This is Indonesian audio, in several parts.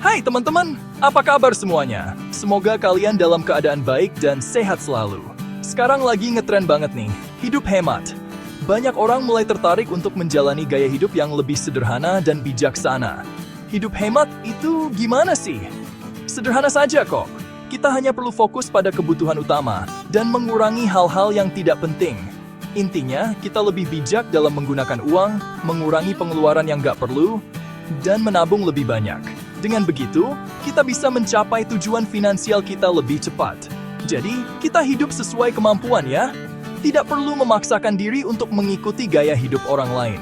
Hai teman-teman, apa kabar semuanya? Semoga kalian dalam keadaan baik dan sehat selalu. Sekarang lagi ngetren banget nih, hidup hemat. Banyak orang mulai tertarik untuk menjalani gaya hidup yang lebih sederhana dan bijaksana. Hidup hemat itu gimana sih? Sederhana saja kok. Kita hanya perlu fokus pada kebutuhan utama dan mengurangi hal-hal yang tidak penting. Intinya, kita lebih bijak dalam menggunakan uang, mengurangi pengeluaran yang nggak perlu, dan menabung lebih banyak. Dengan begitu, kita bisa mencapai tujuan finansial kita lebih cepat. Jadi, kita hidup sesuai kemampuan ya. Tidak perlu memaksakan diri untuk mengikuti gaya hidup orang lain.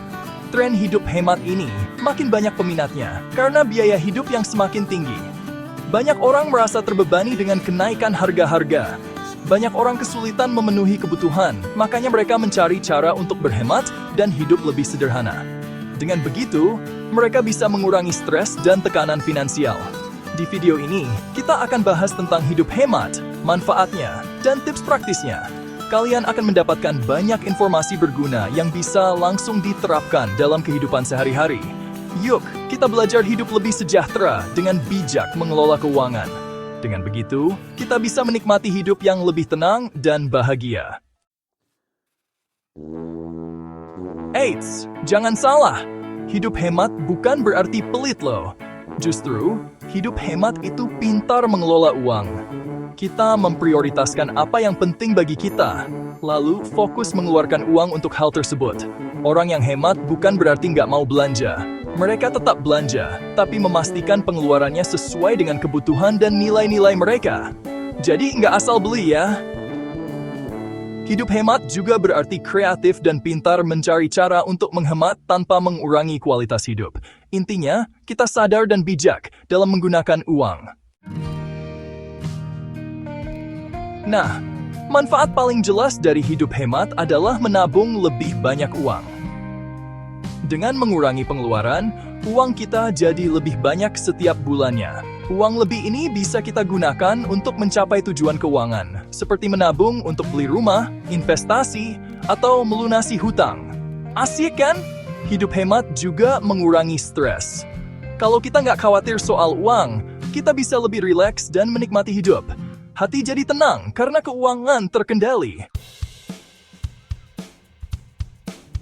Tren hidup hemat ini makin banyak peminatnya karena biaya hidup yang semakin tinggi. Banyak orang merasa terbebani dengan kenaikan harga-harga. Banyak orang kesulitan memenuhi kebutuhan, makanya mereka mencari cara untuk berhemat dan hidup lebih sederhana. Dengan begitu, mereka bisa mengurangi stres dan tekanan finansial. Di video ini, kita akan bahas tentang hidup hemat, manfaatnya, dan tips praktisnya. Kalian akan mendapatkan banyak informasi berguna yang bisa langsung diterapkan dalam kehidupan sehari-hari. Yuk, kita belajar hidup lebih sejahtera dengan bijak mengelola keuangan. Dengan begitu, kita bisa menikmati hidup yang lebih tenang dan bahagia. Eits, jangan salah. Hidup hemat bukan berarti pelit loh. Justru, hidup hemat itu pintar mengelola uang. Kita memprioritaskan apa yang penting bagi kita, lalu fokus mengeluarkan uang untuk hal tersebut. Orang yang hemat bukan berarti nggak mau belanja. Mereka tetap belanja, tapi memastikan pengeluarannya sesuai dengan kebutuhan dan nilai-nilai mereka. Jadi nggak asal beli ya. Hidup hemat juga berarti kreatif dan pintar mencari cara untuk menghemat tanpa mengurangi kualitas hidup. Intinya, kita sadar dan bijak dalam menggunakan uang. Nah, manfaat paling jelas dari hidup hemat adalah menabung lebih banyak uang. Dengan mengurangi pengeluaran, uang kita jadi lebih banyak setiap bulannya. Uang lebih ini bisa kita gunakan untuk mencapai tujuan keuangan, seperti menabung untuk beli rumah, investasi, atau melunasi hutang. Asik kan? Hidup hemat juga mengurangi stres. Kalau kita nggak khawatir soal uang, kita bisa lebih rileks dan menikmati hidup. Hati jadi tenang karena keuangan terkendali.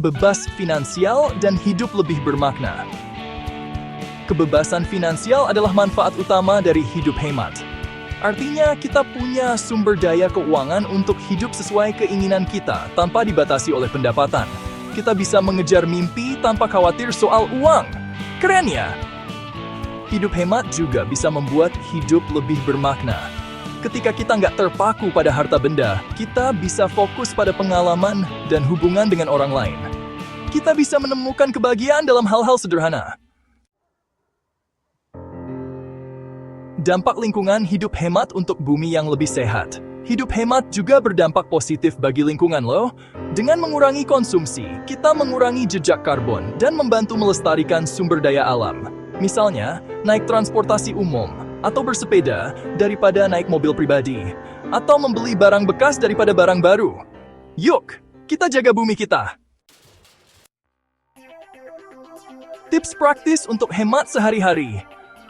Bebas finansial dan hidup lebih bermakna. Kebebasan finansial adalah manfaat utama dari hidup hemat. Artinya, kita punya sumber daya keuangan untuk hidup sesuai keinginan kita tanpa dibatasi oleh pendapatan. Kita bisa mengejar mimpi tanpa khawatir soal uang. Keren ya? Hidup hemat juga bisa membuat hidup lebih bermakna. Ketika kita nggak terpaku pada harta benda, kita bisa fokus pada pengalaman dan hubungan dengan orang lain. Kita bisa menemukan kebahagiaan dalam hal-hal sederhana. Dampak lingkungan hidup hemat untuk bumi yang lebih sehat. Hidup hemat juga berdampak positif bagi lingkungan loh. Dengan mengurangi konsumsi, kita mengurangi jejak karbon dan membantu melestarikan sumber daya alam. Misalnya, naik transportasi umum, atau bersepeda daripada naik mobil pribadi, atau membeli barang bekas daripada barang baru. Yuk, kita jaga bumi kita. Tips praktis untuk hemat sehari-hari.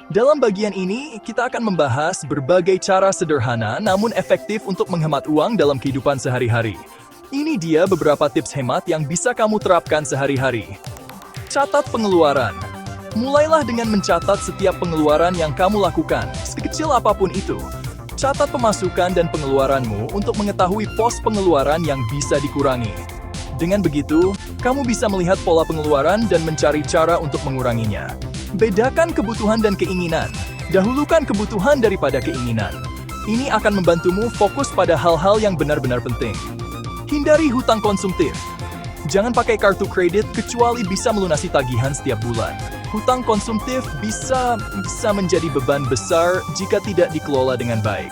Dalam bagian ini, kita akan membahas berbagai cara sederhana namun efektif untuk menghemat uang dalam kehidupan sehari-hari. Ini dia beberapa tips hemat yang bisa kamu terapkan sehari-hari. Catat pengeluaran. Mulailah dengan mencatat setiap pengeluaran yang kamu lakukan, sekecil apapun itu. Catat pemasukan dan pengeluaranmu untuk mengetahui pos pengeluaran yang bisa dikurangi. Dengan begitu, kamu bisa melihat pola pengeluaran dan mencari cara untuk menguranginya. Bedakan kebutuhan dan keinginan. Dahulukan kebutuhan daripada keinginan. Ini akan membantumu fokus pada hal-hal yang benar-benar penting. Hindari hutang konsumtif. Jangan pakai kartu kredit kecuali bisa melunasi tagihan setiap bulan. Hutang konsumtif bisa menjadi beban besar jika tidak dikelola dengan baik.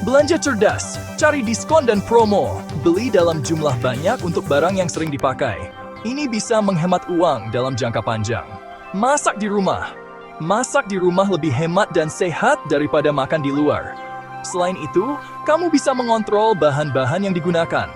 Belanja cerdas, cari diskon dan promo. Beli dalam jumlah banyak untuk barang yang sering dipakai. Ini bisa menghemat uang dalam jangka panjang. Masak di rumah. Masak di rumah lebih hemat dan sehat daripada makan di luar. Selain itu, kamu bisa mengontrol bahan-bahan yang digunakan.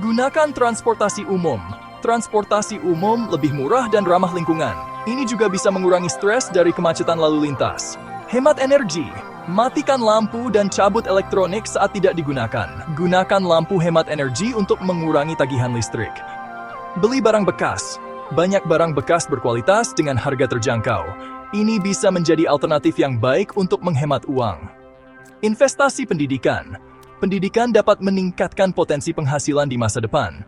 Gunakan transportasi umum. Transportasi umum lebih murah dan ramah lingkungan. Ini juga bisa mengurangi stres dari kemacetan lalu lintas. Hemat energi. Matikan lampu dan cabut elektronik saat tidak digunakan. Gunakan lampu hemat energi untuk mengurangi tagihan listrik. Beli barang bekas. Banyak barang bekas berkualitas dengan harga terjangkau. Ini bisa menjadi alternatif yang baik untuk menghemat uang. Investasi pendidikan. Pendidikan dapat meningkatkan potensi penghasilan di masa depan.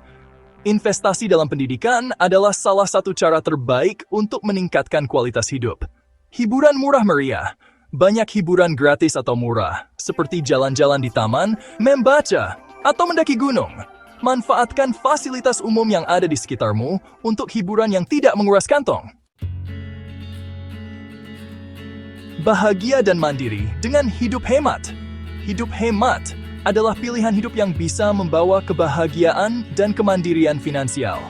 Investasi dalam pendidikan adalah salah satu cara terbaik untuk meningkatkan kualitas hidup. Hiburan murah meriah. Banyak hiburan gratis atau murah, seperti jalan-jalan di taman, membaca, atau mendaki gunung. Manfaatkan fasilitas umum yang ada di sekitarmu untuk hiburan yang tidak menguras kantong. Bahagia dan mandiri dengan hidup hemat. Hidup hemat adalah pilihan hidup yang bisa membawa kebahagiaan dan kemandirian finansial.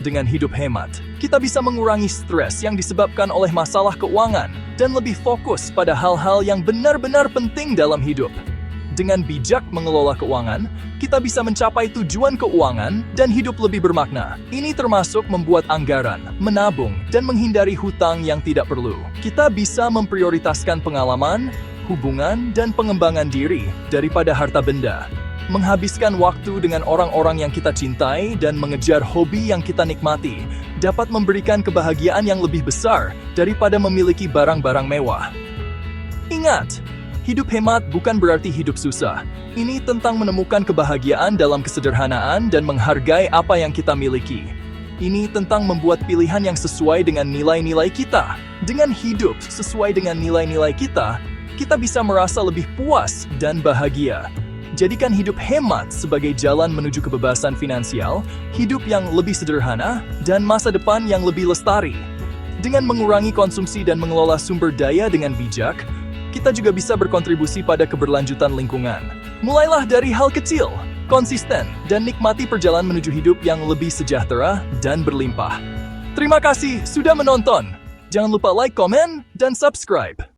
Dengan hidup hemat, kita bisa mengurangi stres yang disebabkan oleh masalah keuangan dan lebih fokus pada hal-hal yang benar-benar penting dalam hidup. Dengan bijak mengelola keuangan, kita bisa mencapai tujuan keuangan dan hidup lebih bermakna. Ini termasuk membuat anggaran, menabung, dan menghindari hutang yang tidak perlu. Kita bisa memprioritaskan pengalaman, hubungan, dan pengembangan diri daripada harta benda. Menghabiskan waktu dengan orang-orang yang kita cintai dan mengejar hobi yang kita nikmati dapat memberikan kebahagiaan yang lebih besar daripada memiliki barang-barang mewah. Ingat, hidup hemat bukan berarti hidup susah. Ini tentang menemukan kebahagiaan dalam kesederhanaan dan menghargai apa yang kita miliki. Ini tentang membuat pilihan yang sesuai dengan nilai-nilai kita. Dengan hidup sesuai dengan nilai-nilai kita, kita bisa merasa lebih puas dan bahagia. Jadikan hidup hemat sebagai jalan menuju kebebasan finansial, hidup yang lebih sederhana, dan masa depan yang lebih lestari. Dengan mengurangi konsumsi dan mengelola sumber daya dengan bijak, kita juga bisa berkontribusi pada keberlanjutan lingkungan. Mulailah dari hal kecil, konsisten, dan nikmati perjalanan menuju hidup yang lebih sejahtera dan berlimpah. Terima kasih sudah menonton. Jangan lupa like, komen, dan subscribe.